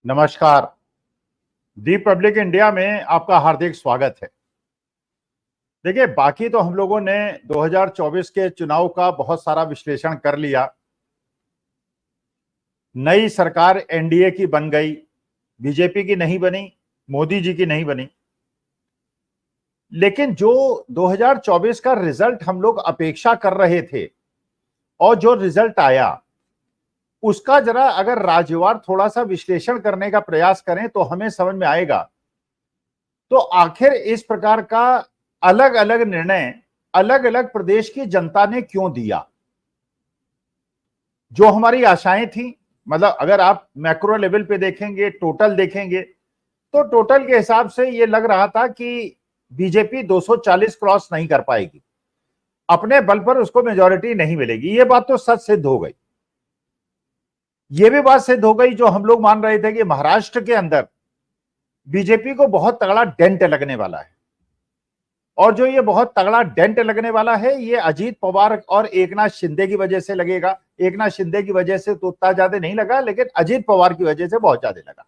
नमस्कार। दी public India में आपका हार्दिक स्वागत है। देखिए, बाकी तो हम लोगों ने 2024 के चुनाव का बहुत सारा विश्लेषण कर लिया। नई सरकार एनडीए की बन गई, बीजेपी की नहीं बनी, मोदी जी की नहीं बनी। लेकिन जो 2024 का रिजल्ट हम लोग अपेक्षा कर रहे थे और जो रिजल्ट आया, उसका जरा अगर राज्यवार थोड़ा सा विश्लेषण करने का प्रयास करें तो हमें समझ में आएगा तो आखिर इस प्रकार का अलग अलग निर्णय अलग अलग प्रदेश की जनता ने क्यों दिया। जो हमारी आशाएं थी, मतलब अगर आप मैक्रो लेवल पे देखेंगे, टोटल देखेंगे, तो टोटल के हिसाब से ये लग रहा था कि बीजेपी 240 क्रॉस नहीं कर पाएगी, अपने बल पर उसको मेजॉरिटी नहीं मिलेगी। ये बात तो सच सिद्ध हो गई। ये भी बात सिद्ध हो गई जो हम लोग मान रहे थे कि महाराष्ट्र के अंदर बीजेपी को बहुत तगड़ा डेंट लगने वाला है। और जो ये बहुत तगड़ा डेंट लगने वाला है, ये अजीत पवार और एकनाथ शिंदे की वजह से लगेगा। एकनाथ शिंदे की वजह से तो उतना ज्यादा नहीं लगा, लेकिन अजीत पवार की वजह से बहुत ज्यादा लगा।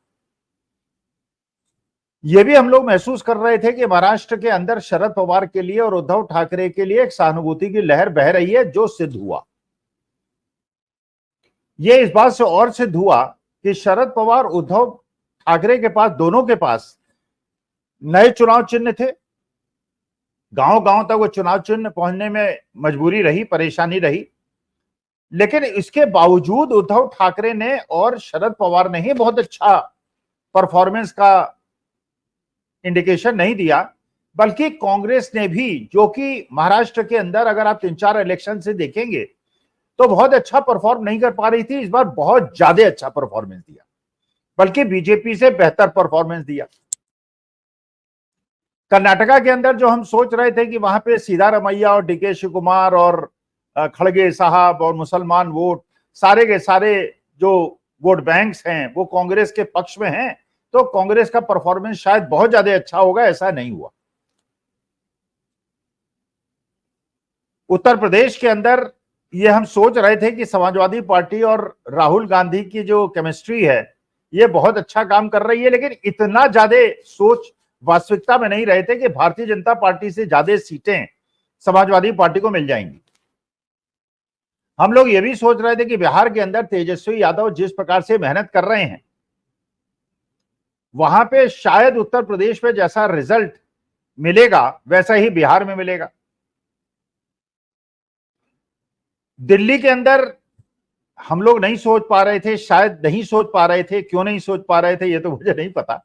ये भी हम लोग महसूस कर रहे थे कि महाराष्ट्र के अंदर शरद पवार के लिए और उद्धव ठाकरे के लिए एक सहानुभूति की लहर बह रही है, जो सिद्ध हुआ। ये इस बात से और सिद्ध हुआ कि शरद पवार उद्धव ठाकरे के पास, दोनों के पास नए चुनाव चिन्ह थे। गांव गांव तक वो चुनाव चिन्ह पहुंचने में मजबूरी रही, परेशानी रही, लेकिन इसके बावजूद उद्धव ठाकरे ने और शरद पवार ने ही बहुत अच्छा परफॉर्मेंस का इंडिकेशन नहीं दिया, बल्कि कांग्रेस ने भी, जो कि महाराष्ट्र के अंदर अगर आप 3-4 इलेक्शन से देखेंगे तो बहुत अच्छा परफॉर्म नहीं कर पा रही थी, इस बार बहुत ज्यादा अच्छा परफॉर्मेंस दिया, बल्कि बीजेपी से बेहतर परफॉर्मेंस दिया। कर्नाटका के अंदर जो हम सोच रहे थे कि वहां पे सीधारमैया और डीके शिवकुमार और खड़गे साहब और मुसलमान वोट, सारे के सारे जो वोट बैंक्स हैं वो कांग्रेस के पक्ष में हैं, तो कांग्रेस का परफॉर्मेंस शायद बहुत ज्यादा अच्छा होगा। ऐसा नहीं हुआ। उत्तर प्रदेश के अंदर ये हम सोच रहे थे कि समाजवादी पार्टी और राहुल गांधी की जो केमिस्ट्री है ये बहुत अच्छा काम कर रही है, लेकिन इतना ज्यादा सोच वास्तविकता में नहीं रहे थे कि भारतीय जनता पार्टी से ज्यादा सीटें समाजवादी पार्टी को मिल जाएंगी। हम लोग ये भी सोच रहे थे कि बिहार के अंदर तेजस्वी यादव जिस प्रकार से मेहनत कर रहे हैं, वहां पे शायद उत्तर प्रदेश में जैसा रिजल्ट मिलेगा वैसा ही बिहार में मिलेगा। दिल्ली के अंदर हम लोग नहीं सोच पा रहे थे, शायद नहीं सोच पा रहे थे। क्यों नहीं सोच पा रहे थे ये तो मुझे नहीं पता,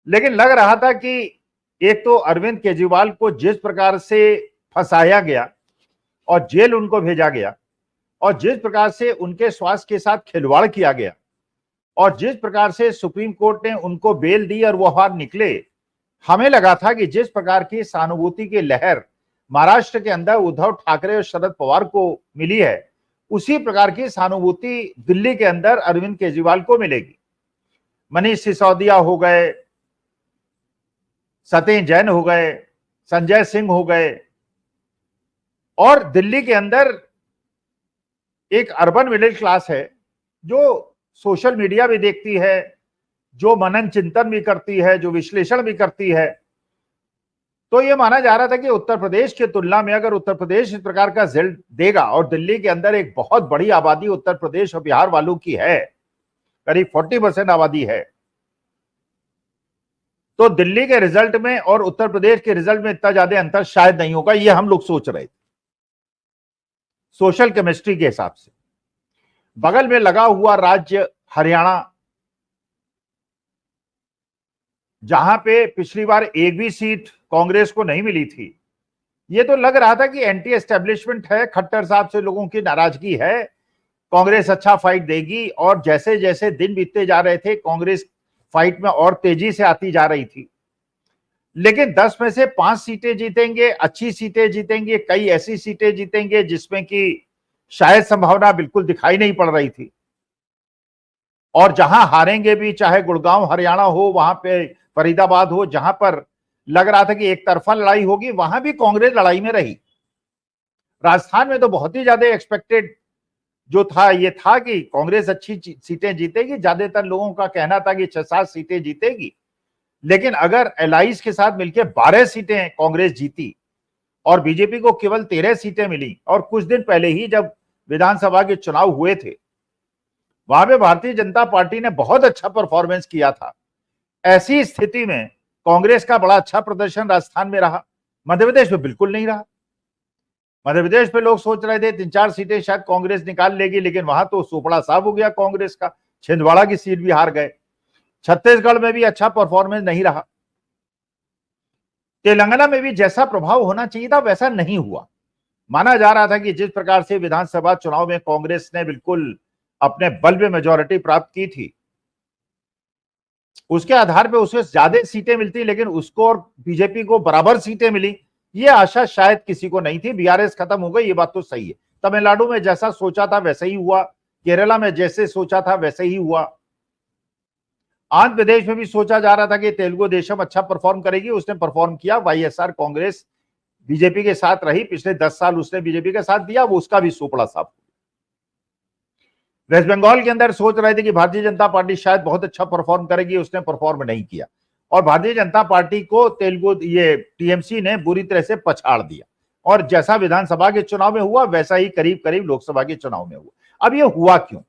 लेकिन लग रहा था कि एक तो अरविंद केजरीवाल को जिस प्रकार से फंसाया गया और जेल उनको भेजा गया, और जिस प्रकार से उनके स्वास्थ्य के साथ खिलवाड़ किया गया, और जिस प्रकार से सुप्रीम कोर्ट ने उनको बेल दी और वो बाहर निकले, हमें लगा था कि जिस प्रकार की सहानुभूति की लहर महाराष्ट्र के अंदर उद्धव ठाकरे और शरद पवार को मिली है, उसी प्रकार की सहानुभूति दिल्ली के अंदर अरविंद केजरीवाल को मिलेगी। मनीष सिसोदिया हो गए, सत्येंद्र जैन हो गए, संजय सिंह हो गए, और दिल्ली के अंदर एक अर्बन मिडिल क्लास है जो सोशल मीडिया भी देखती है, जो मनन चिंतन भी करती है, जो विश्लेषण भी करती है। तो ये माना जा रहा था कि उत्तर प्रदेश की तुलना में अगर उत्तर प्रदेश इस प्रकार का रिजल्ट देगा, और दिल्ली के अंदर एक बहुत बड़ी आबादी उत्तर प्रदेश और बिहार वालों की है, करीब 40% आबादी है, तो दिल्ली के रिजल्ट में और उत्तर प्रदेश के रिजल्ट में इतना ज्यादा अंतर शायद नहीं होगा, ये हम लोग सोच रहे थे सोशल केमिस्ट्री के हिसाब से। बगल में लगा हुआ राज्य हरियाणा, जहां पे पिछली बार एक भी सीट कांग्रेस को नहीं मिली थी, ये तो लग रहा था कि एंटी एस्टेब्लिशमेंट है, खट्टर साहब से लोगों की नाराजगी है, कांग्रेस अच्छा फाइट देगी। और जैसे जैसे दिन बीतते जा रहे थे, कांग्रेस फाइट में और तेजी से आती जा रही थी। लेकिन 10 में से 5 सीटें जीतेंगे, अच्छी सीटें जीतेंगे, कई ऐसी सीटें जीतेंगे जिसमें कि शायद संभावना बिल्कुल दिखाई नहीं पड़ रही थी। और जहां हारेंगे भी, चाहे गुड़गांव हरियाणा हो, वहां पे फरीदाबाद हो, जहां पर लग रहा था कि एक तरफा लड़ाई होगी, वहां भी कांग्रेस लड़ाई में रही। राजस्थान में तो बहुत ही ज्यादा एक्सपेक्टेड जो था ये था कि कांग्रेस अच्छी सीटें जीतेगी, ज्यादातर लोगों का कहना था कि 6-7 सीटें जीतेगी, लेकिन अगर एलाइज के साथ मिलकर 12 सीटें कांग्रेस जीती और बीजेपी को केवल 13 सीटें मिली, और कुछ दिन पहले ही जब विधानसभा के चुनाव हुए थे वहां पे भारतीय जनता पार्टी ने बहुत अच्छा परफॉर्मेंस किया था, ऐसी स्थिति में कांग्रेस का बड़ा अच्छा प्रदर्शन राजस्थान में रहा, मध्य प्रदेश में बिल्कुल नहीं रहा। मध्य प्रदेश में लोग सोच रहे थे 3-4 सीटें शायद कांग्रेस निकाल लेगी, लेकिन वहां तो सोपड़ा साफ हो गया कांग्रेस का, छिंदवाड़ा की सीट भी हार गए। छत्तीसगढ़ में भी अच्छा परफॉर्मेंस नहीं रहा। तेलंगाना में भी जैसा प्रभाव होना चाहिए था वैसा नहीं हुआ। माना जा रहा था कि जिस प्रकार से विधानसभा चुनाव में कांग्रेस ने बिल्कुल अपने बल में मेजॉरिटी प्राप्त की थी, उसके आधार पर उसे ज्यादा सीटें मिलती, लेकिन उसको और बीजेपी को बराबर सीटें मिली, ये आशा शायद किसी को नहीं थी। बीआरएस खत्म हो गई, ये बात तो सही है। तमिलनाडु में जैसा सोचा था वैसे ही हुआ, केरला में जैसे सोचा था वैसे ही हुआ, आंध्र प्रदेश में भी सोचा जा रहा था कि तेलुगु देशम अच्छा परफॉर्म करेगी, उसने परफॉर्म किया। वाईएसआर कांग्रेस बीजेपी के साथ रही, पिछले 10 साल उसने बीजेपी का साथ दिया, वो उसका भी सोपड़ा साफ। वेस्ट बंगाल के अंदर सोच रहे थे कि भारतीय जनता पार्टी शायद बहुत अच्छा परफॉर्म करेगी, उसने परफॉर्म नहीं किया, और भारतीय जनता पार्टी को तेलुगु ये टीएमसी ने बुरी तरह से पछाड़ दिया, और जैसा विधानसभा के चुनाव में हुआ वैसा ही करीब करीब लोकसभा के चुनाव में हुआ। अब ये हुआ क्यों?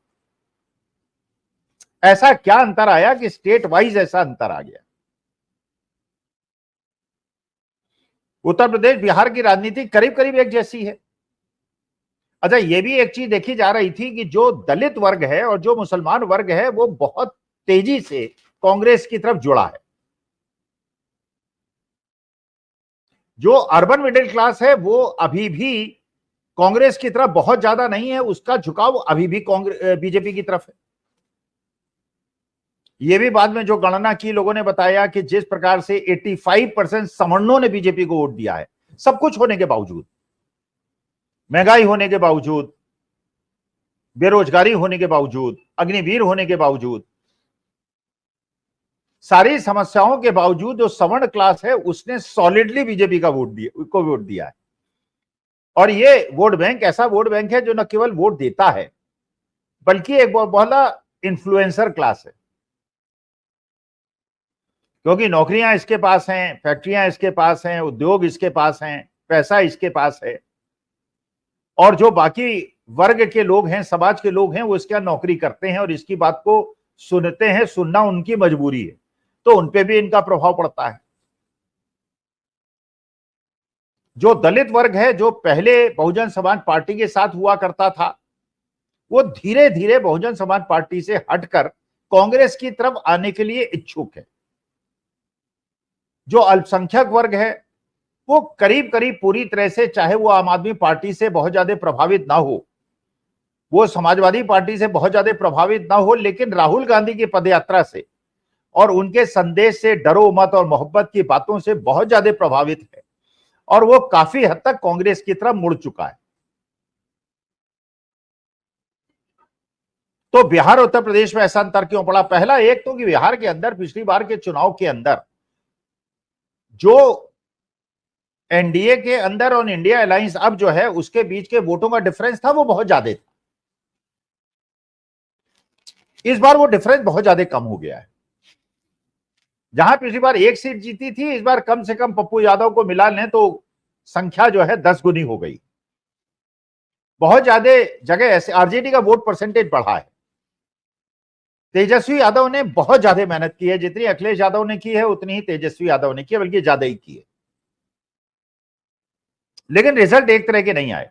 ऐसा क्या अंतर आया कि स्टेट वाइज ऐसा अंतर आ गया? उत्तर प्रदेश बिहार की राजनीति करीब करीब एक जैसी है। अच्छा, ये भी एक चीज देखी जा रही थी कि जो दलित वर्ग है और जो मुसलमान वर्ग है वो बहुत तेजी से कांग्रेस की तरफ जुड़ा है। जो अर्बन मिडिल क्लास है वो अभी भी कांग्रेस की तरफ बहुत ज्यादा नहीं है, उसका झुकाव अभी भी कांग्रेस बीजेपी की तरफ है। ये भी बाद में जो गणना की लोगों ने बताया कि जिस प्रकार से 85% सवर्णों ने बीजेपी को वोट दिया है, सब कुछ होने के बावजूद, महंगाई होने के बावजूद, बेरोजगारी होने के बावजूद, अग्निवीर होने के बावजूद, सारी समस्याओं के बावजूद जो सवर्ण क्लास है उसने सॉलिडली बीजेपी का वोट दिया है। और ये वोट बैंक ऐसा वोट बैंक है जो न केवल वोट देता है बल्कि एक बहुत बड़ा इन्फ्लुएंसर क्लास है, क्योंकि नौकरियां इसके पास हैं, फैक्ट्रियां इसके पास हैं, उद्योग इसके पास हैं, पैसा इसके पास है, और जो बाकी वर्ग के लोग हैं, समाज के लोग हैं, वो इसका नौकरी करते हैं और इसकी बात को सुनते हैं, सुनना उनकी मजबूरी है, तो उनपे भी इनका प्रभाव पड़ता है। जो दलित वर्ग है, जो पहले बहुजन समाज पार्टी के साथ हुआ करता था, वो धीरे धीरे बहुजन समाज पार्टी से हटकर कांग्रेस की तरफ आने के लिए इच्छुक है। जो अल्पसंख्यक वर्ग है वो करीब करीब पूरी तरह से, चाहे वो आम आदमी पार्टी से बहुत ज्यादा प्रभावित ना हो, वो समाजवादी पार्टी से बहुत ज्यादा प्रभावित ना हो, लेकिन राहुल गांधी की पदयात्रा से और उनके संदेश से, डरो मत और मोहब्बत की बातों से बहुत ज्यादा प्रभावित है, और वो काफी हद तक कांग्रेस की तरफ मुड़ चुका है। तो बिहार उत्तर प्रदेश में ऐसा अंतर क्यों पड़ा? पहला एक तो कि बिहार के अंदर पिछली बार के चुनाव के अंदर जो एनडीए के अंदर और इंडिया अलायंस अब जो है उसके बीच के वोटों का डिफरेंस था वो बहुत ज्यादा था। इस बार वो डिफरेंस बहुत ज्यादा कम हो गया है। जहां पिछली बार एक सीट जीती थी, इस बार कम से कम पप्पू यादव को मिला लें तो संख्या जो है 10 गुनी हो गई। बहुत ज्यादा जगह ऐसे आरजेडी का वोट परसेंटेज बढ़ा है। तेजस्वी यादव ने बहुत ज्यादा मेहनत की है, जितनी अखिलेश यादव ने की है उतनी ही तेजस्वी यादव ने की है, बल्कि ज्यादा ही की है, लेकिन रिजल्ट एक तरह के नहीं आए।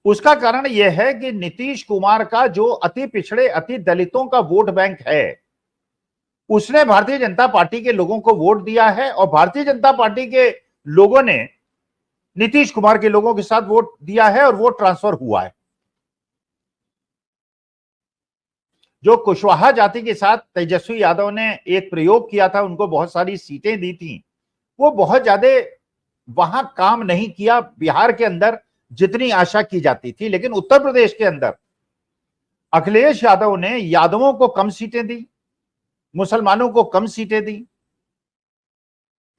उसका कारण यह है कि नीतीश कुमार का जो अति पिछड़े, अति दलितों का वोट बैंक है, उसने भारतीय जनता पार्टी के लोगों को वोट दिया है, और भारतीय जनता पार्टी के लोगों ने नीतीश कुमार के लोगों के साथ वोट दिया है, और वोट ट्रांसफर हुआ है। जो कुशवाहा जाति के साथ तेजस्वी यादव ने एक प्रयोग किया था, उनको बहुत सारी सीटें दी थी, वो बहुत ज्यादा वहां काम नहीं किया बिहार के अंदर जितनी आशा की जाती थी। लेकिन उत्तर प्रदेश के अंदर अखिलेश यादव ने यादवों को कम सीटें दी, मुसलमानों को कम सीटें दी,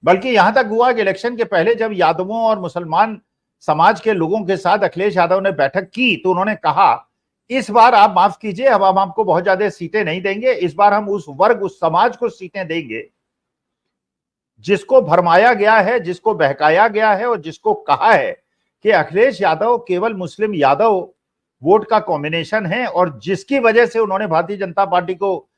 बल्कि यहां तक हुआ कि इलेक्शन के पहले जब यादवों और मुसलमान समाज के लोगों के साथ अखिलेश यादव ने बैठक की तो उन्होंने कहा इस बार आप माफ कीजिए, अब हम आपको बहुत ज्यादा सीटें नहीं देंगे, इस बार हम उस वर्ग उस समाज को सीटें देंगे जिसको भरमाया गया है, जिसको बहकाया गया है और जिसको कहा है कि अखिलेश यादव केवल मुस्लिम यादव वोट का कॉम्बिनेशन है और जिसकी वजह से उन्होंने भारतीय जनता पार्टी को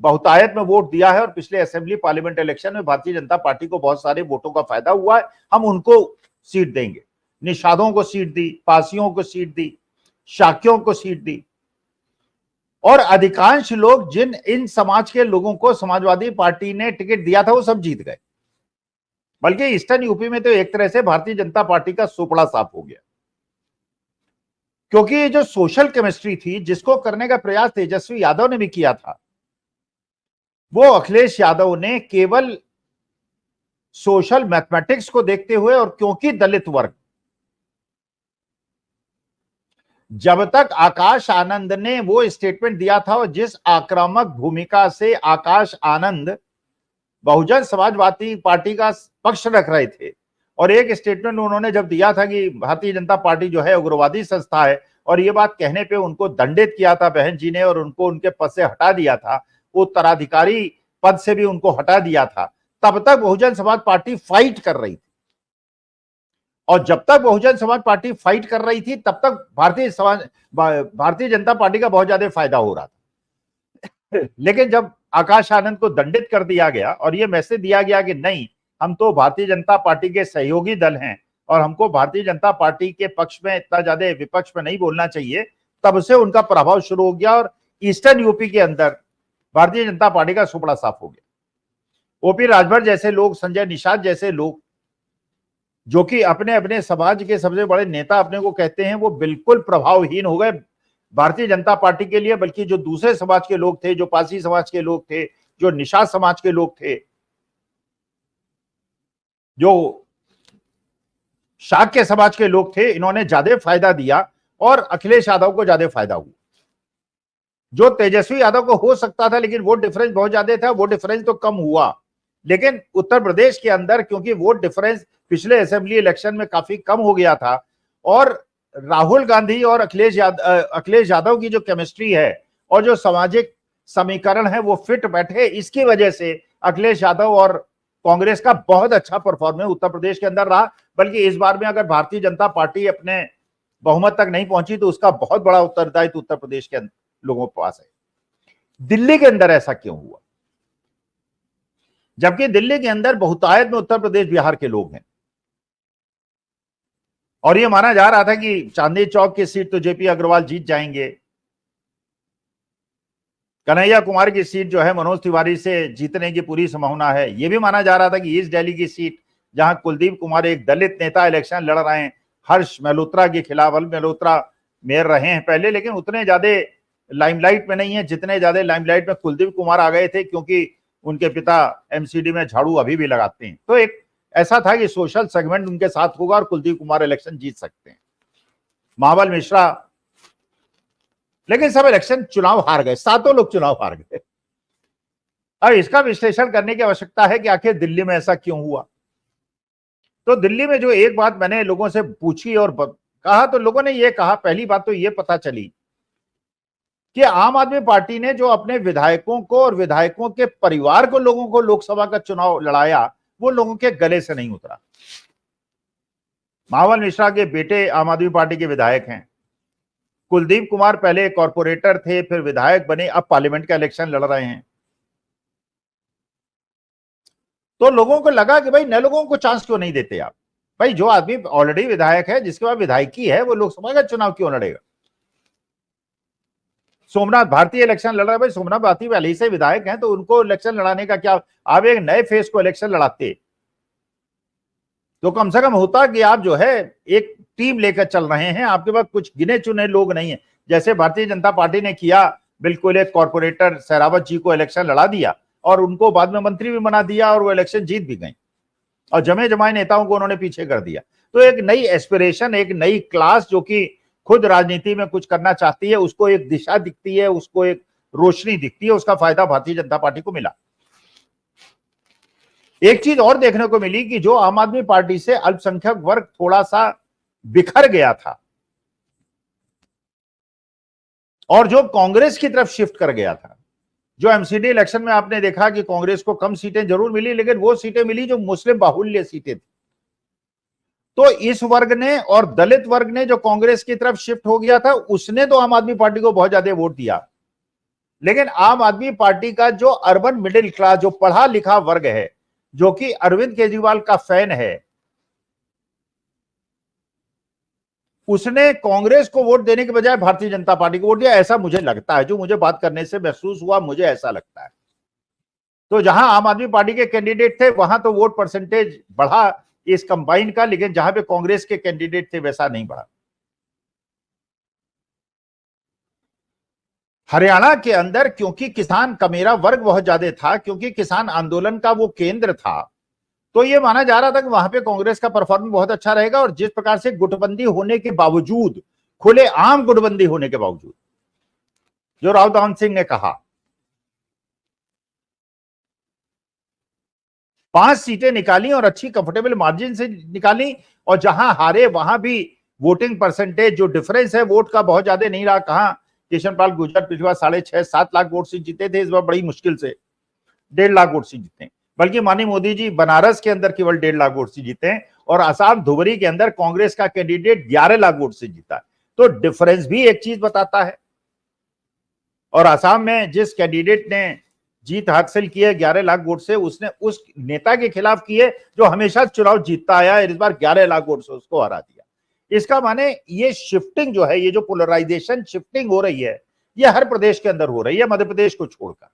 बहुतायत में वोट दिया है और पिछले असेंबली पार्लियामेंट इलेक्शन में भारतीय जनता पार्टी को बहुत सारे वोटों का फायदा हुआ है, हम उनको सीट देंगे। निषादों को सीट दी, पासियों को सीट दी, शाक्यों को सीट दी और अधिकांश लोग जिन इन समाज के लोगों को समाजवादी पार्टी ने टिकट दिया था वो सब जीत गए। बल्कि ईस्टर्न यूपी में तो एक तरह से भारतीय जनता पार्टी का सुपड़ा साफ हो गया, क्योंकि ये जो सोशल केमिस्ट्री थी जिसको करने का प्रयास तेजस्वी यादव ने भी किया था, वो अखिलेश यादव ने केवल सोशल मैथमेटिक्स को देखते हुए और क्योंकि दलित वर्ग, जब तक आकाश आनंद ने वो स्टेटमेंट दिया था और जिस आक्रामक भूमिका से आकाश आनंद बहुजन समाजवादी पार्टी का पक्ष रख रहे थे और एक स्टेटमेंट उन्होंने जब दिया था कि भारतीय जनता पार्टी जो है उग्रवादी संस्था है और ये बात कहने पे उनको दंडित किया था बहन जी ने और उनको उनके पद से हटा दिया था, उत्तराधिकारी पद से भी उनको हटा दिया था, तब तक बहुजन समाज पार्टी फाइट कर रही थी। और जब तक बहुजन समाज पार्टी फाइट कर रही थी तब तक भारतीय जनता पार्टी का बहुत ज्यादा फायदा हो रहा था। लेकिन जब आकाश आनंद को दंडित कर दिया गया और यह मैसेज दिया गया कि नहीं, हम तो भारतीय जनता पार्टी के सहयोगी दल हैं और हमको भारतीय जनता पार्टी के पक्ष में इतना ज्यादा विपक्ष में नहीं बोलना चाहिए, तब से उनका प्रभाव शुरू हो गया और ईस्टर्न यूपी के अंदर भारतीय जनता पार्टी का सुपड़ा साफ हो गया। ओपी राजभर जैसे लोग, संजय निषाद जैसे लोग, जो कि अपने अपने समाज के सबसे बड़े नेता अपने को कहते हैं, वो बिल्कुल प्रभावहीन हो गए भारतीय जनता पार्टी के लिए। बल्कि जो दूसरे समाज के लोग थे, जो पासी समाज के लोग थे, जो निषाद समाज के लोग थे, जो शाक्य समाज के लोग थे, इन्होंने ज्यादा फायदा दिया और अखिलेश यादव को ज्यादा फायदा हुआ। जो तेजस्वी यादव को हो सकता था, लेकिन वोट डिफरेंस बहुत ज्यादा था, वो डिफरेंस तो कम हुआ। लेकिन उत्तर प्रदेश के अंदर क्योंकि वोट डिफरेंस पिछले असेंबली इलेक्शन में काफी कम हो गया था और राहुल गांधी और अखिलेश यादव की जो केमिस्ट्री है और जो सामाजिक समीकरण है वो फिट बैठे, इसकी वजह से अखिलेश यादव और कांग्रेस का बहुत अच्छा परफॉर्मेंस उत्तर प्रदेश के अंदर रहा। बल्कि इस बार में अगर भारतीय जनता पार्टी अपने बहुमत तक नहीं पहुंची तो उसका बहुत बड़ा उत्तरदायित्व उत्तर प्रदेश के लोगों के पास है। दिल्ली के अंदर ऐसा क्यों हुआ, जबकि दिल्ली के अंदर बहुतायत में उत्तर प्रदेश बिहार के लोग हैं और यह माना जा रहा था कि चांदनी चौक की सीट तो जेपी अग्रवाल जीत जाएंगे, कन्हैया कुमार की सीट जो है मनोज तिवारी से जीतने की पूरी संभावना है। यह भी माना जा रहा था कि ईस्ट दिल्ली की सीट जहां कुलदीप कुमार एक दलित नेता इलेक्शन लड़ रहे हैं हर्ष मल्होत्रा के खिलाफ, मल्होत्रा मेयर रहे हैं पहले, लेकिन उतने ज्यादा लाइमलाइट में नहीं है जितने ज्यादा लाइमलाइट में कुलदीप कुमार आ गए थे, क्योंकि उनके पिता एमसीडी में झाड़ू अभी भी लगाते हैं। तो एक ऐसा था कि सोशल सेगमेंट उनके साथ होगा और कुलदीप कुमार इलेक्शन जीत सकते हैं। महाबल मिश्रा, लेकिन सब इलेक्शन चुनाव हार गए, सातों लोग चुनाव हार गए। अब इसका विश्लेषण करने की आवश्यकता है कि आखिर दिल्ली में ऐसा क्यों हुआ। तो दिल्ली में जो एक बात मैंने लोगों से पूछी और कहा तो लोगों ने ये कहा, पहली बात तो ये पता चली कि आम आदमी पार्टी ने जो अपने विधायकों को और विधायकों के परिवार को लोगों को लोकसभा का चुनाव लड़ाया वो लोगों के गले से नहीं उतरा। महाबल मिश्रा के बेटे आम आदमी पार्टी के विधायक हैं, कुलदीप कुमार पहले कॉर्पोरेटर थे फिर विधायक बने, अब पार्लियामेंट का इलेक्शन लड़ रहे हैं। तो लोगों को लगा कि भाई नए लोगों को चांस क्यों नहीं देते आप, भाई जो आदमी ऑलरेडी विधायक है, जिसके पास विधायकी है, वो लोकसभा का चुनाव क्यों लड़ेगा। सोमनाथ भारती इलेक्शन लड़ रहा है, भाई सोमनाथ भारती पहले ही से विधायक हैं तो उनको इलेक्शन लड़ाने का क्या, आप एक नए फेस को इलेक्शन लड़ाते तो कम से कम होता कि आप जो है एक टीम लेकर चल रहे हैं, आपके पास कुछ गिने चुने लोग नहीं है, जैसे भारतीय जनता पार्टी ने किया। बिल्कुल एक कॉर्पोरेटर सहरावत जी को इलेक्शन लड़ा दिया और उनको बाद में मंत्री भी बना दिया और वो इलेक्शन जीत भी गए और जमे जमाए नेताओं को उन्होंने पीछे कर दिया। तो एक नई एस्पिरेशन, एक नई क्लास जो कि खुद राजनीति में कुछ करना चाहती है, उसको एक दिशा दिखती है, उसको एक रोशनी दिखती है, उसका फायदा भारतीय जनता पार्टी को मिला। एक चीज और देखने को मिली कि जो आम आदमी पार्टी से अल्पसंख्यक वर्ग थोड़ा सा बिखर गया था और जो कांग्रेस की तरफ शिफ्ट कर गया था। जो एमसीडी इलेक्शन में आपने देखा कि कांग्रेस को कम सीटें जरूर मिली, लेकिन वो सीटें मिली जो मुस्लिम बाहुल्य सीटें थी। तो इस वर्ग ने और दलित वर्ग ने जो कांग्रेस की तरफ शिफ्ट हो गया था, उसने तो आम आदमी पार्टी को बहुत ज्यादा वोट दिया। लेकिन आम आदमी पार्टी का जो अर्बन मिडिल क्लास, जो पढ़ा लिखा वर्ग है, जो कि अरविंद केजरीवाल का फैन है, उसने कांग्रेस को वोट देने के बजाय भारतीय जनता पार्टी को वोट दिया, ऐसा मुझे लगता है। जो मुझे बात करने से महसूस हुआ, मुझे ऐसा लगता है। तो जहां आम आदमी पार्टी के कैंडिडेट थे वहां तो वोट परसेंटेज बढ़ा इस कंबाइन का, लेकिन जहां पे कांग्रेस के कैंडिडेट थे वैसा नहीं बढ़ा। हरियाणा के अंदर क्योंकि किसान का मेरा वर्ग बहुत ज्यादा था, क्योंकि किसान आंदोलन का वो केंद्र था, तो ये माना जा रहा था कि वहां पे कांग्रेस का परफॉर्मेंस बहुत अच्छा रहेगा। और जिस प्रकार से गुटबंदी होने के बावजूद, खुलेआम गुटबंदी होने के बावजूद, जो राव दान सिंह ने कहा 5 सीटें निकाली और अच्छी कंफर्टेबल मार्जिन से निकाली, और जहां हारे वहां भी वोटिंग परसेंटेज जो डिफरेंस है वोट का बहुत ज्यादा नहीं रहा। कहां किशन पाल गुर्जर पिछली बार 6.5-7 लाख वोट से जीते थे, इस बार बड़ी मुश्किल से 1.5 लाख वोट से जीते। बल्कि माननीय मोदी जी बनारस के अंदर केवल 1.5 लाख वोट से जीते हैं, और आसाम धुबरी के अंदर कांग्रेस का कैंडिडेट 11 लाख वोट से जीता। तो डिफरेंस भी एक चीज बताता है। और आसाम में जिस कैंडिडेट ने जीत हासिल की है 11 लाख वोट से, उसने उस नेता के खिलाफ की है जो हमेशा चुनाव जीतता आया है, इस बार 11 लाख वोट से उसको हरा दिया। इसका माने ये शिफ्टिंग जो है, ये जो पोलराइजेशन शिफ्टिंग हो रही है, ये हर प्रदेश के अंदर हो रही है, मध्य प्रदेश को छोड़कर।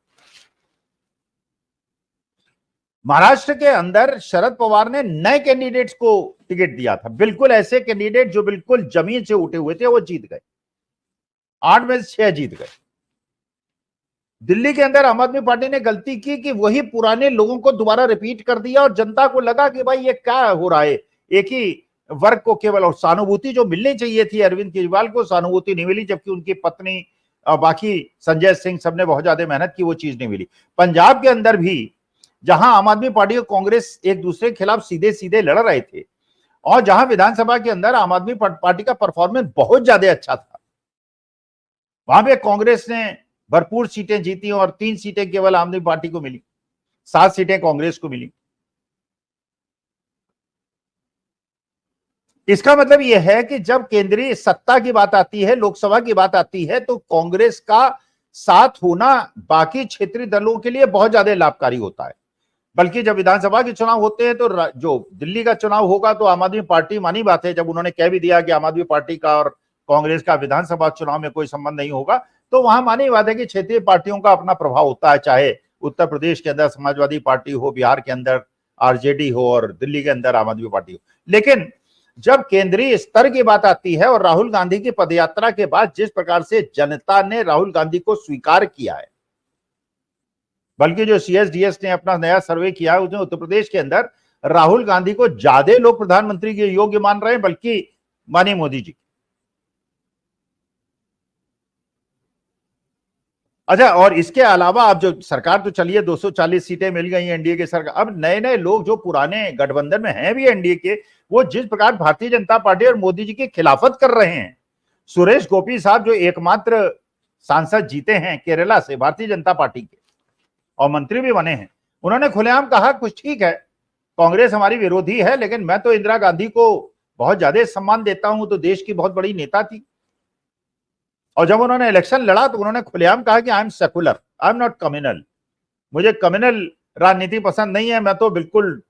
महाराष्ट्र के अंदर शरद पवार ने नए कैंडिडेट्स को टिकट दिया था, बिल्कुल ऐसे कैंडिडेट जो बिल्कुल जमीन से उठे हुए थे, वो जीत गए, 8 में से 6 जीत गए। दिल्ली के अंदर आम आदमी पार्टी ने गलती की कि वही पुराने लोगों को दोबारा रिपीट कर दिया, और जनता को लगा कि भाई ये क्या हो रहा है, एक ही वर्ग को केवल, और सहानुभूति जो मिलनी चाहिए थी अरविंद केजरीवाल को, सहानुभूति नहीं मिली, जबकि उनकी पत्नी बाकी संजय सिंह सबने बहुत ज्यादा मेहनत की, वो चीज नहीं मिली। पंजाब के अंदर भी जहां आम आदमी पार्टी और कांग्रेस एक दूसरे के खिलाफ सीधे सीधे लड़ रहे थे, और जहां विधानसभा के अंदर आम आदमी पार्टी का परफॉर्मेंस बहुत ज्यादा अच्छा था, वहां पे कांग्रेस ने भरपूर सीटें जीती और 3 सीटें केवल आम आदमी पार्टी को मिली, 7 सीटें कांग्रेस को मिली। इसका मतलब यह है कि जब केंद्रीय सत्ता की बात आती है, लोकसभा की बात आती है, तो कांग्रेस का साथ होना बाकी क्षेत्रीय दलों के लिए बहुत ज्यादा लाभकारी होता है। बल्कि जब विधानसभा के चुनाव होते हैं, तो जो दिल्ली का चुनाव होगा, तो आम आदमी पार्टी, मानी बात है, जब उन्होंने कह भी दिया कि आम आदमी पार्टी का और कांग्रेस का विधानसभा चुनाव में कोई संबंध नहीं होगा, तो वहां मानी बात है कि क्षेत्रीय पार्टियों का अपना प्रभाव होता है, चाहे उत्तर प्रदेश के अंदर समाजवादी पार्टी हो, बिहार के अंदर आरजेडी हो, और दिल्ली के अंदर आम आदमी पार्टी हो। लेकिन जब केंद्रीय स्तर की बात आती है, और राहुल गांधी की पदयात्रा के बाद जिस प्रकार से जनता ने राहुल गांधी को स्वीकार किया है, बल्कि जो सीएसडीएस ने अपना नया सर्वे किया है, उसमें उत्तर प्रदेश के अंदर राहुल गांधी को ज्यादा लोग प्रधानमंत्री के योग्य मान रहे हैं, बल्कि माननीय मोदी जी। अच्छा, और इसके अलावा अब जो सरकार तो चलिए 240 सीटें मिल गई एनडीए के सरकार, अब नए नए लोग जो पुराने गठबंधन में हैं भी एनडीए के, वो जिस प्रकार भारतीय जनता पार्टी और मोदी जी की खिलाफत कर रहे हैं। सुरेश गोपी साहब जो एकमात्र सांसद जीते हैं केरला से भारतीय जनता पार्टी के, और मंत्री भी बने हैं, उन्होंने खुलेआम कहा कुछ ठीक है, कांग्रेस हमारी विरोधी है, लेकिन मैं तो इंदिरा गांधी को बहुत ज्यादा सम्मान देता हूं, तो देश की बहुत बड़ी नेता थी। और जब उन्होंने इलेक्शन लड़ा तो उन्होंने खुलेआम कहा कि I am secular, I am not communal, मुझे कम्युनल राजनीति पसंद नहीं है, मैं तो बिल्कुल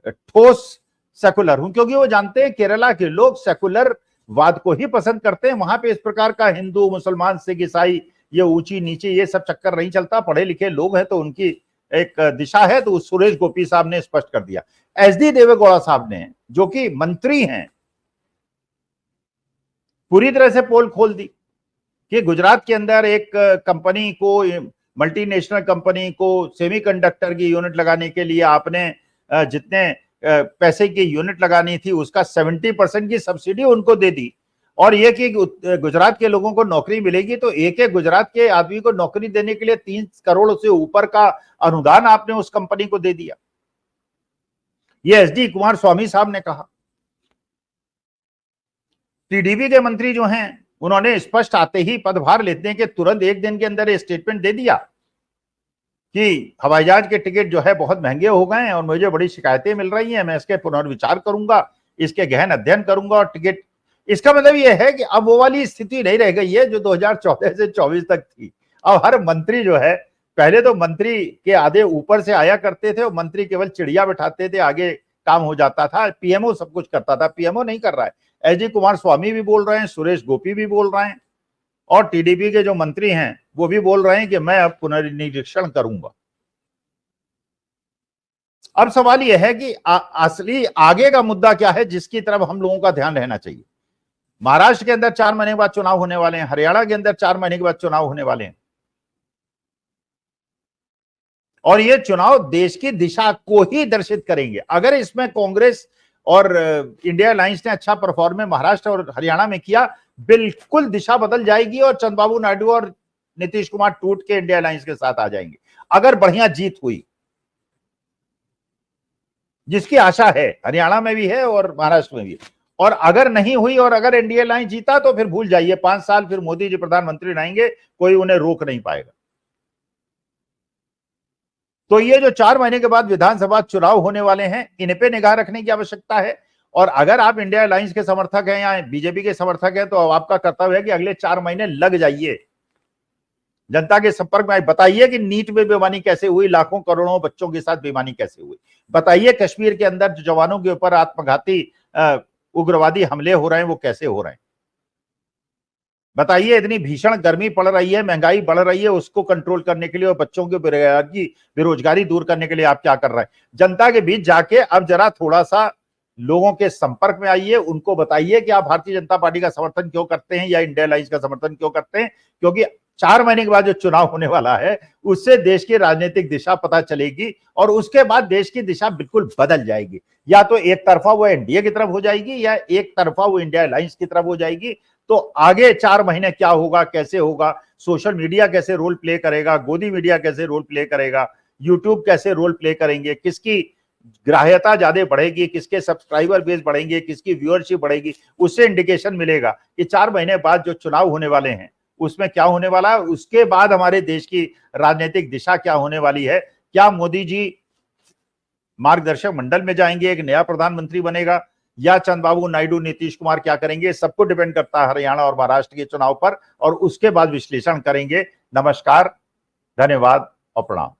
ठोस सेकुलर हूं। क्योंकि वो जानते हैं केरला के लोग सेकुलर वाद को ही पसंद करते हैं, वहां पे इस प्रकार का हिंदू मुसलमान सिख ईसाई, ये ऊंची नीचे, ये सब चक्कर नहीं चलता। पढ़े लिखे लोग हैं तो उनकी एक दिशा है, तो सुरेश गोपी साहब ने स्पष्ट कर दिया। एचडी देवेगौड़ा साहब ने, जो कि मंत्री हैं, पूरी तरह से पोल खोल दी कि गुजरात के अंदर एक कंपनी को, मल्टीनेशनल कंपनी को सेमीकंडक्टर की यूनिट लगाने के लिए आपने जितने पैसे की यूनिट लगानी थी उसका 70% की सब्सिडी उनको दे दी, और ये कि गुजरात के लोगों को नौकरी मिलेगी, तो एक एक गुजरात के आदमी को नौकरी देने के लिए 3 करोड़ से ऊपर का अनुदान आपने उस कंपनी को दे दिया। ये एचडी कुमार स्वामी साहब ने कहा। टीडीपी के मंत्री जो हैं उन्होंने स्पष्ट आते ही पदभार लेते हैं कि तुरंत एक दिन के अंदर स्टेटमेंट दे दिया कि हवाई जहाज के टिकट जो है बहुत महंगे हो गए हैं और मुझे बड़ी शिकायतें मिल रही हैं, मैं इसके पुनर्विचार करूंगा, इसके गहन अध्ययन करूंगा और टिकट। इसका मतलब यह है कि अब वो वाली स्थिति नहीं रह गई है जो 2014 से 24 तक थी। अब हर मंत्री जो है, पहले तो मंत्री के आधे ऊपर से आया करते थे और मंत्री केवल चिड़िया बिठाते थे, आगे काम हो जाता था, पीएमओ सब कुछ करता था। पीएमओ नहीं कर रहा है, एच.डी. कुमार स्वामी भी बोल रहे हैं, सुरेश गोपी भी बोल रहे हैं और टीडीपी के जो मंत्री हैं वो भी बोल रहे हैं कि मैं अब पुनर्निरीक्षण करूंगा। अब सवाल यह है कि असली आगे का मुद्दा क्या है जिसकी तरफ हम लोगों का ध्यान रहना चाहिए। महाराष्ट्र के अंदर 4 महीने के बाद चुनाव होने वाले हैं, हरियाणा के अंदर 4 महीने के बाद चुनाव होने वाले हैं और ये चुनाव देश की दिशा को ही दर्शित करेंगे। अगर इसमें कांग्रेस और इंडिया अलायंस ने अच्छा परफॉर्मेंस महाराष्ट्र और हरियाणा में किया, बिल्कुल दिशा बदल जाएगी और चंद्रबाबू नायडू और नीतीश कुमार टूट के इंडिया अलायंस के साथ आ जाएंगे अगर बढ़िया जीत हुई, जिसकी आशा है, हरियाणा में भी है और महाराष्ट्र में भी। और अगर नहीं हुई और अगर एनडीए लाइन जीता तो फिर भूल जाइए, 5 साल फिर मोदी जी प्रधानमंत्री रहेंगे, कोई उन्हें रोक नहीं पाएगा। तो ये जो 4 महीने के बाद विधानसभा चुनाव होने वाले हैं, इन पे निगाह रखने की आवश्यकता है। और अगर आप इंडिया अलायंस के समर्थक हैं या बीजेपी के समर्थक हैं तो आपका कर्तव्य है कि अगले 4 महीने लग जाइए, जनता के संपर्क में बताइए कि नीट में बेईमानी कैसे हुई, लाखों करोड़ों बच्चों के साथ बेईमानी कैसे हुई, बताइए कश्मीर के अंदर जो जवानों के ऊपर आत्मघाती उग्रवादी हमले हो रहे हैं वो कैसे हो रहे हैं, बताइए इतनी भीषण गर्मी पड़ रही है, महंगाई बढ़ रही है, उसको कंट्रोल करने के लिए और बच्चों की बेरोजगारी दूर करने के लिए आप क्या कर रहे हैं। जनता के बीच जाके अब जरा थोड़ा सा लोगों के संपर्क में आइए, उनको बताइए कि आप भारतीय जनता पार्टी का समर्थन क्यों करते हैं या इंडिया अलायंस का समर्थन क्यों करते हैं, क्योंकि 4 महीने के बाद जो चुनाव होने वाला है उससे देश की राजनीतिक दिशा पता चलेगी और उसके बाद देश की दिशा बिल्कुल बदल जाएगी। या तो एक तरफा वो एनडीए की तरफ हो जाएगी या एक तरफा वो इंडिया अलायंस की तरफ हो जाएगी। तो आगे 4 महीने क्या होगा, कैसे होगा, सोशल मीडिया कैसे रोल प्ले करेगा, गोदी मीडिया कैसे रोल प्ले करेगा, यूट्यूब कैसे रोल प्ले करेंगे, किसकी ग्राह्यता ज्यादा बढ़ेगी, किसके सब्सक्राइबर बेस बढ़ेंगे, किसकी व्यूअरशिप बढ़ेगी, उससे इंडिकेशन मिलेगा कि 4 महीने बाद जो चुनाव होने वाले हैं उसमें क्या होने वाला है। उसके बाद हमारे देश की राजनीतिक दिशा क्या होने वाली है, क्या मोदी जी मार्गदर्शक मंडल में जाएंगे, एक नया प्रधानमंत्री बनेगा, या चंद्रबाबू नायडू नीतीश कुमार क्या करेंगे, सबको डिपेंड करता है हरियाणा और महाराष्ट्र के चुनाव पर और उसके बाद विश्लेषण करेंगे। नमस्कार, धन्यवाद और प्रणाम।